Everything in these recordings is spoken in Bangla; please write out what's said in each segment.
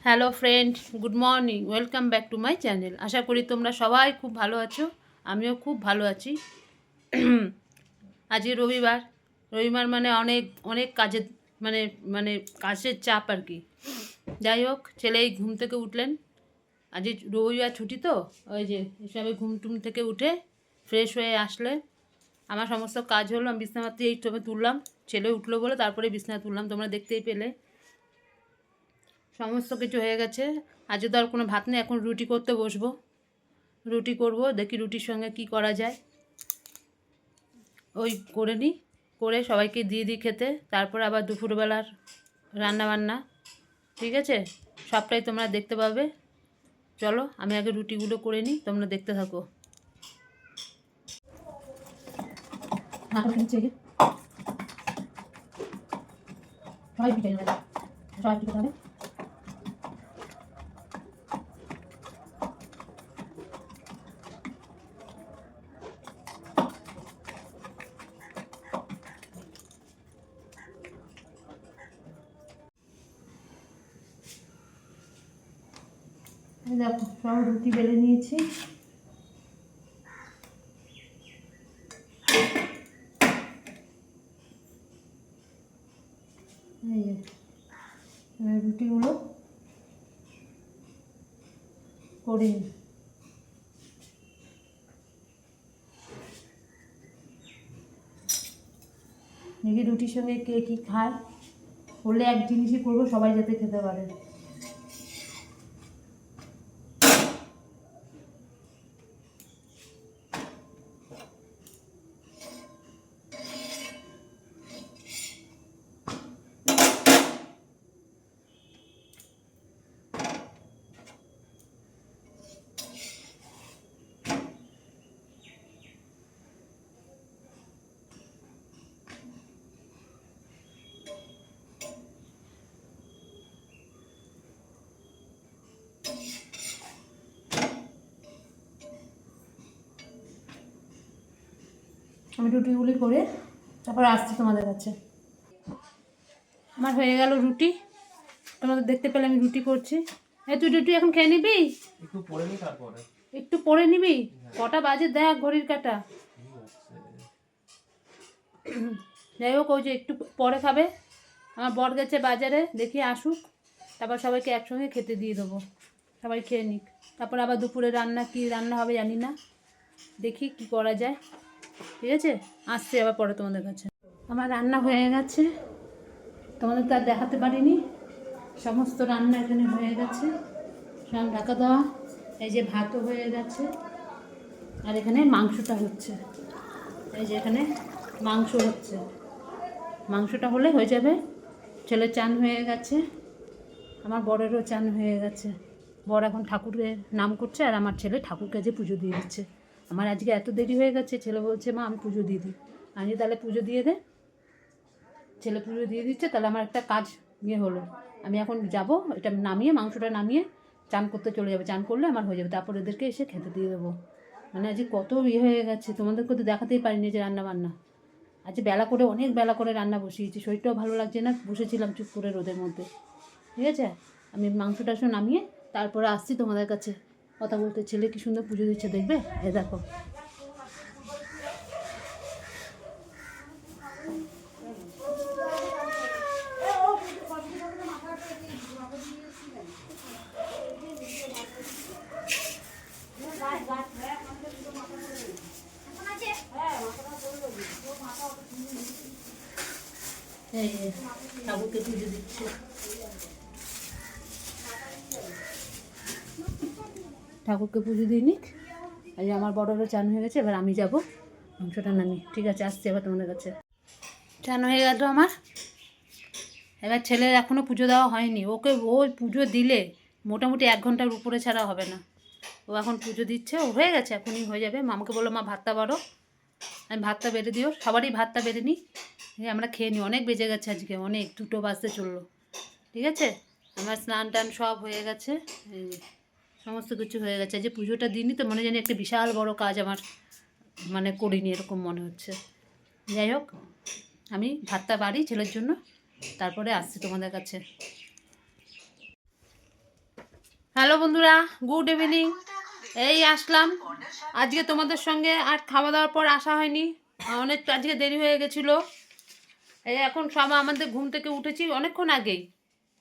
Hello friend, good morning, welcome back to my channel. আশা করি তোমরা সবাই খুব ভালো আছো, আমিও খুব ভালো আছি। আজকে রবিবার। রবিবার মানে অনেক অনেক কাজের মানে মানে কাজের চাপ আর কি। যাই হোক, ছেলে এই ঘুম থেকে উঠলেন। আজ রবিবার ছুটি তো, ওই যে হিসাবে ঘুম টুম থেকে উঠে ফ্রেশ হয়ে আসলে আমার সমস্ত কাজ হলো। আমি বিছানাতে এই টবে তুললাম, ছেলে উঠলো বলে তারপরে বিছানা তুললাম, তোমরা দেখতেই পেলে। সমস্ত কিছু হয়ে গেছে। আজকে তো আর কোনো ভাত নেই, এখন রুটি করতে বসবো। রুটি করব, দেখি রুটির সঙ্গে কি করা যায়। ওই করে নিই, করে সবাইকে দিয়ে দিই খেতে, তারপর আবার দুপুরবেলার রান্না বান্না। ঠিক আছে, সবটাই তোমরা দেখতে পাবে। চলো আমি আগে রুটিগুলো করে নিই, তোমরা দেখতে থাকো। সবাই পিঠে সবাই পিঠে হবে। দেখো সব রুটি বেলে নিয়েছি। এই যে রুটিগুলো করে নিই। দেখি রুটির সঙ্গে কে কী খায়, করলে এক জিনিসই করবো, সবাই যাতে খেতে পারে। আমি রুটিগুলি করে তারপর আসছি তোমাদের কাছে। আমার হয়ে গেল রুটি, তোমাদের দেখতে পেলে আমি রুটি করছি। এই তুই রুটি এখন খেয়ে নিবি? একটু পরে নিবি? কটা বাজে দেখ ঘড়ির কাঁটা। যাই হোক, ওই যে একটু পরে খাবে। আমার বর গেছে বাজারে, দেখি আসুক, তারপর সবাইকে একসঙ্গে খেতে দিয়ে দেবো, সবাই খেয়ে নিক। তারপর আবার দুপুরে রান্না কি রান্না হবে জানি না, দেখি কি করা যায়। ঠিক আছে, আসছি আবার পরে তোমাদের কাছে। আমার রান্না হয়ে গেছে, তোমাদের তো আর দেখাতে পারিনি। সমস্ত রান্না এখানে হয়ে গেছে, সব ঢাকা দেওয়া। এই যে ভাতও হয়ে গেছে, আর এখানে মাংসটা হচ্ছে। এই যে এখানে মাংস হচ্ছে, মাংসটা হলে হয়ে যাবে। ছেলের চান হয়ে গেছে, আমার বরেরও চান হয়ে গেছে। বর এখন ঠাকুরের নাম করছে, আর আমার ছেলে ঠাকুরকে যে পুজো দিয়ে দিচ্ছে। আমার আজকে এত দেরি হয়ে গেছে, ছেলে বলছে মা আমি পুজো দিয়ে দিই। আমি তাহলে পুজো দিয়ে দে। ছেলে পুজো দিয়ে দিচ্ছে, তাহলে আমার একটা কাজ হলো। আমি এখন যাব, এটা নামিয়ে মাংসটা নামিয়ে চান করতে চলে যাবে। চান করলে আমার হয়ে যাবে, তারপর এদেরকে এসে খেতে দিয়ে দেবো। মানে আজকে কত হয়ে গেছে, তোমাদেরকে তো দেখাতেই পারিনি যে রান্না বান্না। আজ বেলা করে, অনেক বেলা করে রান্না বসিয়েছি, শরীরটাও ভালো লাগছে না, বসেছিলাম চুপ করে রোদের মধ্যে। ঠিক আছে, আমি মাংসটা নামিয়ে তারপরে আসছি তোমাদের কাছে কথা বলতে। ছেলে কি সুন্দর পুজো দিচ্ছে দেখবে, এ দেখো। এই ঠাকুরকে পুজো দিচ্ছে, ঠাকুরকে পুজো দিয়ে নিক। এই আমার বড়রও চান হয়ে গেছে, এবার আমি যাব মাংসটা নামি। ঠিক আছে, আসছি আবার তোমাদের কাছে। চান হয়ে গেল আমার, এবার ছেলের এখনও পুজো দেওয়া হয়নি। ওকে ওই পুজো দিলে মোটামুটি 1 ঘন্টার উপরে ছাড়া হবে না। ও এখন পুজো দিচ্ছে, ও হয়ে গেছে, এখনই হয়ে যাবে। মামাকে বললো মা ভাতটা বাড়ো, আমি ভাতটা বেড়ে দিও, সবারই ভাতটা বেড়ে নিই, আমরা খেয়ে নিই। অনেক বেজে গেছে আজকে, অনেক 2টো বাজতে চললো। ঠিক আছে, আমার স্নান টান সব হয়ে গেছে, এই যে সমস্ত কিছু হয়ে গেছে। যে পুজোটা দিইনি তো মনে জানি একটা বিশাল বড় কাজ আমার মানে করিনি এরকম মনে হচ্ছে। যাই হোক, আমি ভাতটা বাড়ি ছেলের জন্য, তারপরে আসছি তোমাদের কাছে। হ্যালো বন্ধুরা, গুড ইভিনিং। এই আসলাম। আজকে তোমাদের সঙ্গে আর খাওয়া দাওয়ার পর আসা হয়নি, অনেক আজকে দেরি হয়ে গেছিলো। এই এখন সব আমাদের ঘুম থেকে উঠেছি অনেকক্ষণ আগেই,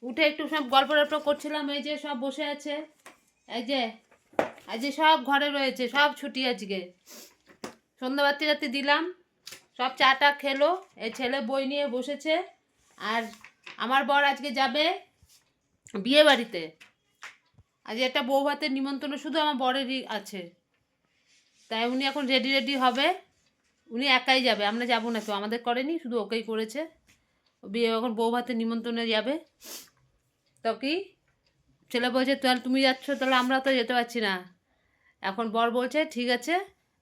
উঠে একটু সব গল্প টল্প করছিলাম। এই যে সব বসে আছে, এই যে আজকে সব ঘরে রয়েছে, সব ছুটি আজকে। সন্ধ্যাবাতি রাতি দিলাম, সব চাটা খেলো। এই ছেলে বই নিয়ে বসেছে। আর আমার বর আজকে যাবে বিয়ে বাড়িতে। আজ একটা বউ ভাতের নিমন্ত্রণ শুধু আমার বরেরই আছে, তাই উনি এখন রেডি হবে। উনি একাই যাবে, আমরা যাবো না, কেউ আমাদের করেনি, শুধু ওকেই করেছে। বিয়ে এখন বউ ভাতের নিমন্ত্রণে যাবে। তো কি ছেলে বলছে তাহলে তুমি যাচ্ছ, তাহলে আমরা তো যেতে পারছি না। এখন বর বলছে ঠিক আছে,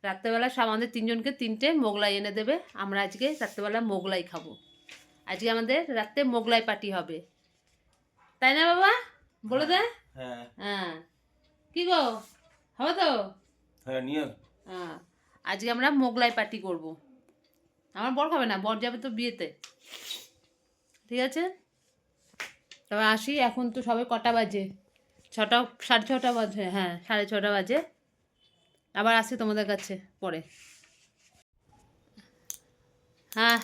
রাত্রেবেলা সব আমাদের তিনজনকে 3টে মোগলাই এনে দেবে, আমরা আজকে রাত্রেবেলা মোগলাই খাবো। আজকে আমাদের রাত্রে মোগলাই পার্টি হবে, তাই না বাবা? বলে দে। হ্যাঁ হ্যাঁ, কি গো, হবে তো? হ্যাঁ নিয়ে হ্যাঁ, আজকে আমরা মোগলাই পার্টি করব। আমার বর খাবে না, বর যাবে তো বিয়েতে। ঠিক আছে, তবে আসি। এখন তো সবে কটা বাজে? 6টা, 6:30 বাজে। হ্যাঁ, 6:30 বাজে। আবার আসি তোমাদের কাছে পরে। হ্যাঁ,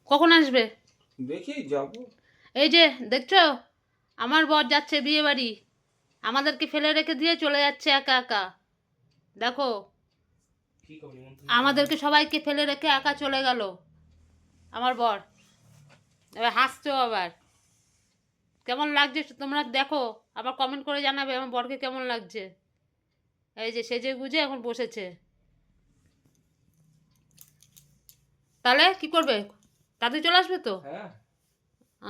কখন আসবে? দেখি যাব। এই যে দেখছো, আমার বর যাচ্ছে বিয়ে বাড়ি, আমাদেরকে ফেলে রেখে দিয়ে চলে যাচ্ছে একা একা। দেখো, কি করবি? আমাদেরকে সবাইকে ফেলে রেখে একা চলে গেল আমার বর। এবার হাসছো আবার। কেমন লাগছে তোমরা দেখো, আবার কমেন্ট করে জানাবে আমার বরকে কেমন লাগছে। এই যে সেজে গুজে এখন বসেছে। তাহলে কি করবে? তাড়াতাড়ি চলে আসবে তো? হ্যাঁ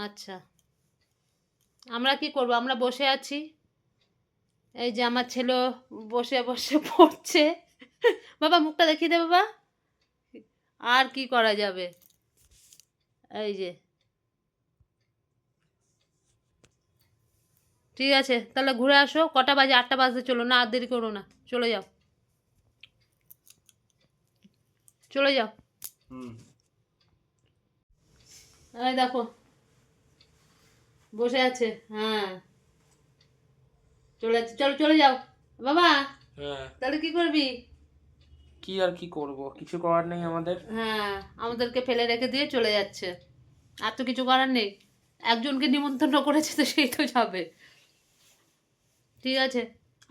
আচ্ছা, আমরা কি করব, আমরা বসে আছি। এই যে আমার ছেলে বসে বসে পড়ছে। বাবা মুখটা দেখিয়ে দে বাবা। আর কি করা যাবে, এই যে। ঠিক আছে, তাহলে ঘুরে আসো। কটা বাজে? 8টা বাজতে চলো না, আর দেরি করো না, চলে যাও, চলে যাও। এই দেখো বসে আছে। হ্যাঁ, চলে যাচ্ছে, চলো চলে যাও বাবা। হ্যাঁ তাহলে কি করবি? কি আর কি করব, কিছু করার নেই আমাদের। হ্যাঁ, আমাদেরকে ফেলে রেখে দিয়ে চলে যাচ্ছে, আর তো কিছু করার নেই। একজনকে নিমন্ত্রণ করেছে তো সেই তো যাবে। ঠিক আছে,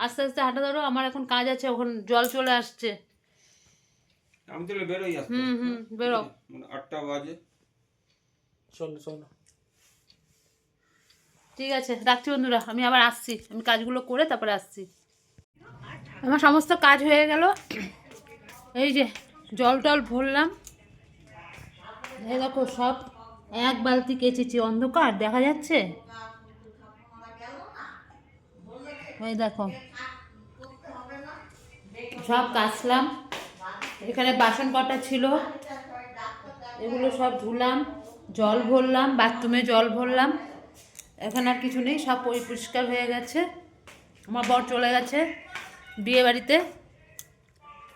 আস্তে আস্তে হাঁটা ধরো, আমার এখন কাজ আছে, ওখানে জল চলে আসছে। আমি তাহলে বেরোই আসতে। হুম, বেরো। মানে 8টা বাজে। চলো চলো। ঠিক আছে, রাখছি বন্ধুরা, আমি আবার আসছি, আমি কাজগুলো করে তারপরে আসছি। আমার সমস্ত কাজ হয়ে গেল। এই যে জল টল ভরলাম, এই দেখো সব এক বালতি কেচেছি। অন্ধকার দেখা যাচ্ছে, এই দেখো সব কাচলাম। এখানে বাসন কটা ছিল, এগুলো সব ধুলাম, জল ভরলাম, বাথরুমে জল ভরলাম। এখন আর কিছু নেই, সব পরিষ্কার হয়ে গেছে। আমার বর চলে গেছে বিয়ে বাড়িতে,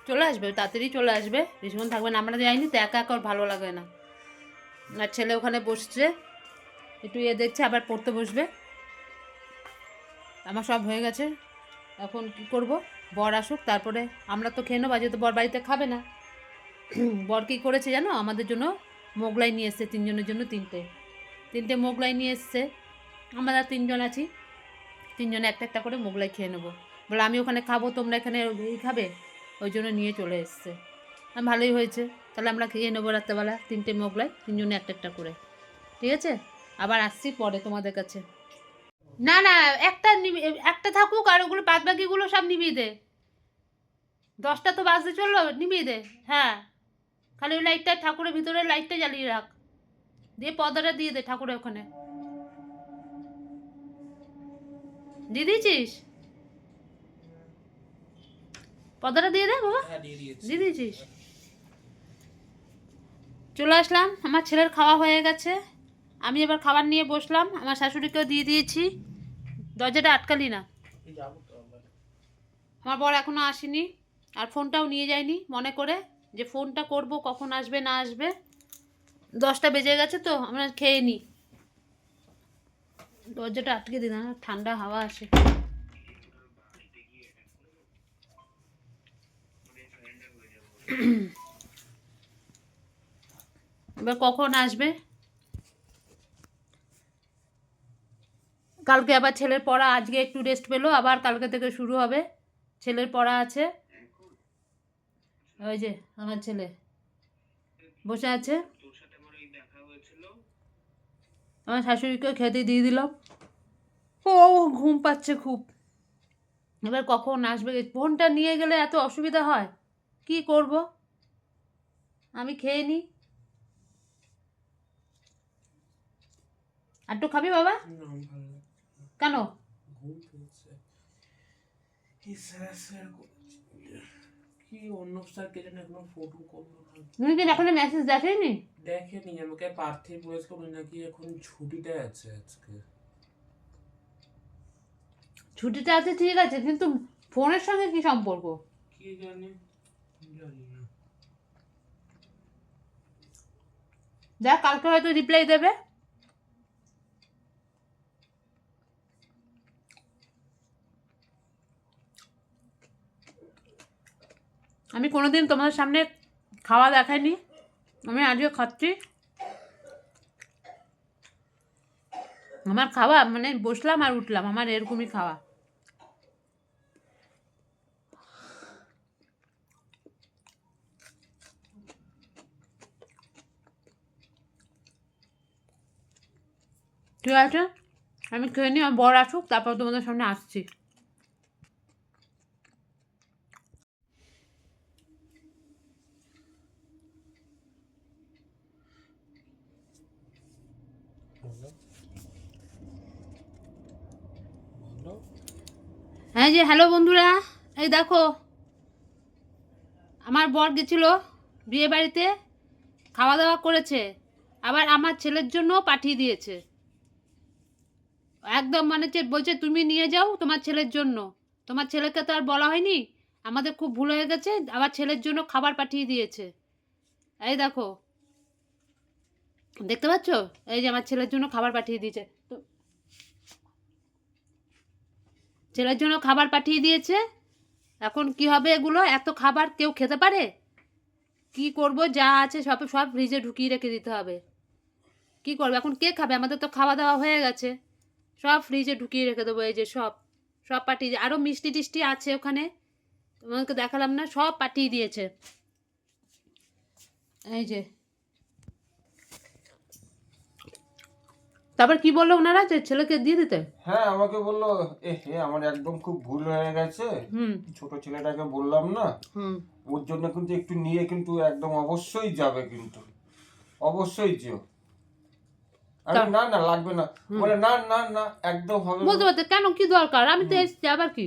চলে আসবে তাড়াতাড়ি, চলে আসবে, বেশিক্ষণ থাকবে না। আমরা যাইনি তো, একা একা ওর ভালো লাগে না। আর ছেলে ওখানে বসছে, একটু দেখছে, আবার পড়তে বসবে। আমার সব হয়ে গেছে। এখন কি করব, বর আসুক তারপরে আমরা তো খেয়ে নেবো। যেহেতু বর বাড়িতে খাবে না, বর কী করেছে জানো, আমাদের জন্য মোগলাই নিয়ে এসছে, 3জনের জন্য 3টে মোগলাই নিয়ে এসছে। আমরা 3জন আছি, 3জনে একটা একটা করে মোগলাই খেয়ে নেবো। বলে আমি ওখানে খাবো, তোমরা এখানে খাবে, ওই জন্য নিয়ে চলে এসছে। ভালোই হয়েছে, তাহলে আমরা খেয়ে নেবো রাত্রেবেলা 3টে মোগলাই, 3জনে একটা একটা করে। ঠিক আছে, আবার আসছি পরে তোমাদের কাছে। না না, একটা থাকুক, আর ওগুলো বাদ বাকিগুলো সব নিবিয়ে দে। 10টা তো বাজতে চললো, নিবিয়ে দে। হ্যাঁ, খালি ওই লাইটটা, ঠাকুরের ভিতরে লাইটটা জ্বালিয়ে রাখ, দিয়ে পর্দাটা দিয়ে দে ঠাকুরের ওখানে। দিয়ে দিয়েছিস? পর্দাটা দিয়ে দে বাবা। দিয়ে দিয়েছিস? চলে আসলাম, আমার ছেলের খাওয়া হয়ে গেছে, আমি এবার খাবার নিয়ে বসলাম। আমার শাশুড়িকেও দিয়ে দিয়েছি। দরজাটা আটকালি না। আমার বর এখনও আসেনি, আর ফোনটাও নিয়ে যায়নি, মনে করে যে ফোনটা করব, কখন আসবে না আসবে। 10টা বেজে গেছে তো, আমরা খেয়ে নিই। দরজাটা আটকে দিই না, ঠান্ডা হাওয়া আসে। এবার কখন আসবে? কালকে আবার ছেলের পড়া, আজকে একটু রেস্ট পেলো, আবার কালকে থেকে শুরু হবে। ছেলের পড়া আছে। ওই যে আমার ছেলে বসে আছে। আমার শাশুড়িকেও খেতে দিয়ে দিলাম। ও ঘুম পাচ্ছে খুব। এবার কখন আসবে? ফোনটা নিয়ে গেলে এত অসুবিধা হয়, কি করব? আমি খেয়ে নিই। আর একটু খাবি বাবা? কেন? কি অন্য স্যার কে জানে এখনো ফটো করলো না। তুমি কি এখনো মেসেজ দেখেনি? দেখেনি, আমাকে পার্থিব বলেছিল উনি নাকি এখন ছুটিতে আছে আজকে। ছুটিতে আছে ঠিক আছে, কিন্তু ফোনের সঙ্গে কি সম্পর্ক? কি জানি, জানি না। দেখ কালকে হয়তো রিপ্লাই দেবে। আমি কোনোদিন তোমাদের সামনে খাওয়া দেখাইনি, আমি আজকে খাচ্ছি। আমার খাওয়া মানে বসলাম আর উঠলাম, আমার এরকমই খাওয়া। ঠিক আছে, আমি খেয়ে নিই, আমার বর আসুক, তারপর তোমাদের সামনে আসছি। হ্যাঁ যে হ্যালো বন্ধুরা, এই দেখো আমার বর গেছিল বিয়ে বাড়িতে, খাওয়া দাওয়া করেছে, আবার আমার ছেলের জন্য পাঠিয়ে দিয়েছে। একদম মানে বলছে তুমি নিয়ে যাও তোমার ছেলের জন্য। তোমার ছেলেকে তো আর বলা হয়নি, আমাদের খুব ভুল হয়ে গেছে, আবার ছেলের জন্য খাবার পাঠিয়ে দিয়েছে। এই দেখো, দেখতে পাচ্ছ? এই যে আমার ছেলের জন্য খাবার পাঠিয়ে দিয়েছে, ছেলের জন্য খাবার পাঠিয়ে দিয়েছে। এখন কি হবে? এগুলো এত খাবার কেউ খেতে পারে? কি করব, যা আছে সব সব ফ্রিজে ঢুকিয়ে রেখে দিতে হবে। কি করবো এখন? কে খাবে? আমাদের তো খাওয়া দাওয়া হয়ে গেছে, সব ফ্রিজে ঢুকিয়ে রেখে দেবো। এই যে সব সব পাঠিয়ে, আরও মিষ্টি টিষ্টি আছে ওখানে, তোমাকে দেখালাম না, সব পাঠিয়ে দিয়েছে। এই যে তারপর কি বললো ওনারা, যে ছেলেকে দিয়ে দিতে? হ্যাঁ, আমাকে বললো আমার একদম খুব ভুল হয়ে গেছে, ছোট ছেলেটাকে বললাম না, ওর জন্য কিন্তু একটু নিয়ে কিন্তু একদম অবশ্যই যাবে, কিন্তু অবশ্যই যেও। আমি না না লাগবে না, বলে না না না একদম হবে না। বলতে পারতে কেন, কি দরকার, আমি তো এসছি, আবার কি?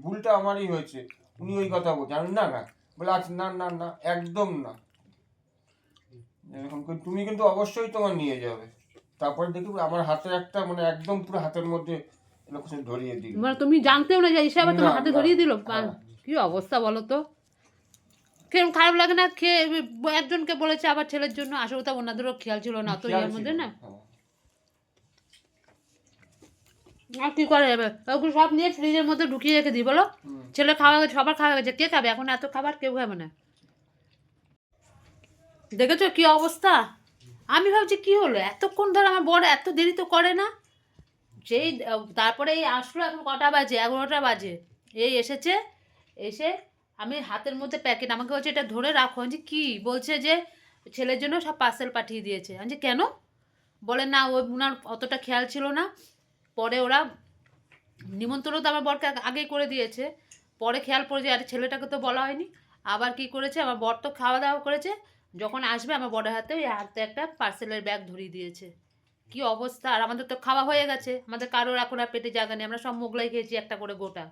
ভুলটা আমারই হয়েছে, উনি ওই কথা বলছে, আমি না না বলে আচ্ছা না না না একদম না, এরকম করে তুমি কিন্তু অবশ্যই তোমার নিয়ে যাবে। তারপরে দেখি আমার হাতে একটা মানে একদম পুরো হাতের মধ্যে এরকম ধরিয়ে দিল, মানে তুমি জানতেও না যে এসে আবার তোমার হাতে না, ধরিয়ে দিল। হ্যাঁ। কি অবস্থা বলো তো, কেরম খারাপ লাগে না? খেয়ে একজনকে বলেছে আবার ছেলের জন্য, আসলে তো ওনাদেরও খেয়াল ছিল না তো খেয়াল ইয়ের ছিল মধ্যে না। না, হ্যাঁ। আর কি করে যাবে? ওগুলো সব নিয়ে ফ্রিজের মধ্যে ঢুকিয়ে রেখে দিই বলো। ছেলে খাওয়া গেছে, সবার খাওয়া গেছে, কে খাবে এখন এত খাবার? কেউ খাবে না। দেখেছো কি অবস্থা? আমি ভাবছি কি হলো, এতক্ষণ ধরে আমার বড় এত দেরি তো করে না। সেই তারপরে এই আসলো, এখন কটা বাজে? 11টা বাজে। এই এসেছে, এসে আমি হাতের মধ্যে প্যাকেট, আমাকে বলছে এটা ধরে রাখো। আমি কি বলছে? যে ছেলের জন্য সব পার্সেল পাঠিয়ে দিয়েছে। আমি কেন? বলে না ওই ওনার অতটা খেয়াল ছিল না, পরে ওরা নিমন্ত্রণ তো আমার বরকে আগেই করে দিয়েছে, পরে খেয়াল পড়ে যায়, আরে ছেলেটাকে তো বলা হয়নি। আবার কি করেছে, আমার বর তো খাওয়া দাওয়া করেছে, যখন আসবে আমার বরের হাতে ওই হাতে একটা পার্সেলের ব্যাগ ধরিয়ে দিয়েছে। কি অবস্থা! আর আমাদের তো খাওয়া হয়ে গেছে, আমাদের কারোর এখন আর পেটে জায়গা নেই, আমরা সব মোগলাই খেয়েছি একটা করে গোটা।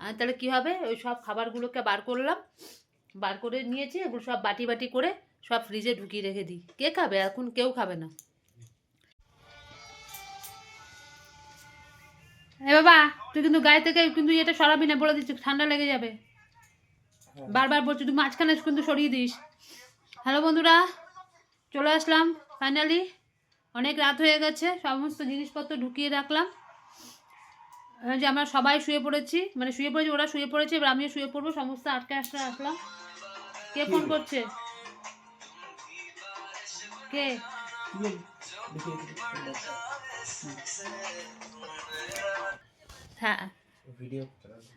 আর তাহলে কি হবে? ওই সব খাবারগুলোকে বার করলাম, বার করে নিয়েছি, এগুলো সব বাটি বাটি করে সব ফ্রিজে ঢুকিয়ে রেখে দিই। কে খাবে এখন? কেউ খাবে না। এ বাবা, তুই কিন্তু গায়ে থেকে কিন্তু এটা সরাবি না, বলে দিচ্ছি, ঠান্ডা লেগে যাবে। বারবার বলছি তুই মাঝখানে কিন্তু সরিয়ে দিস। হ্যালো বন্ধুরা, চলে আসলাম ফাইনালি। অনেক রাত হয়ে গেছে, সমস্ত জিনিসপত্র ঢুকিয়ে রাখলাম। যে আমরা সবাই শুয়ে পড়েছি, মানে শুয়ে পড়েছি, ওরা শুয়ে পড়েছে, এবার আমিও শুয়ে পড়বো, সমস্ত আটকে আসলাম। কে ফোন করছে? কে? হ্যাঁ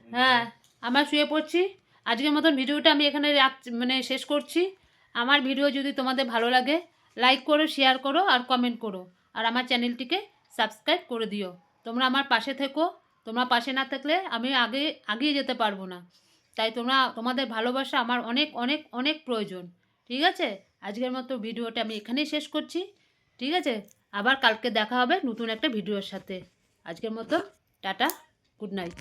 হ্যাঁ, আমরা শুয়ে পড়ছি। আজকের মতন ভিডিওটা আমি এখানে মানে শেষ করছি। আমার ভিডিও যদি তোমাদের ভালো লাগে লাইক করো, শেয়ার করো আর কমেন্ট করো, আর আমার চ্যানেলটিকে সাবস্ক্রাইব করে দিও। তোমরা আমার পাশে থেকো। তোমরা পাশে না থাকলে আমি এগিয়ে যেতে পারবো না। তাই তোমাদের ভালোবাসা আমার অনেক অনেক অনেক প্রয়োজন। ঠিক আছে, আজকের মতো ভিডিওটা আমি এখানেই শেষ করছি। ঠিক আছে, আবার কালকে দেখা হবে নতুন একটা ভিডিওর সাথে। আজকের মতো টাটা, গুড নাইট।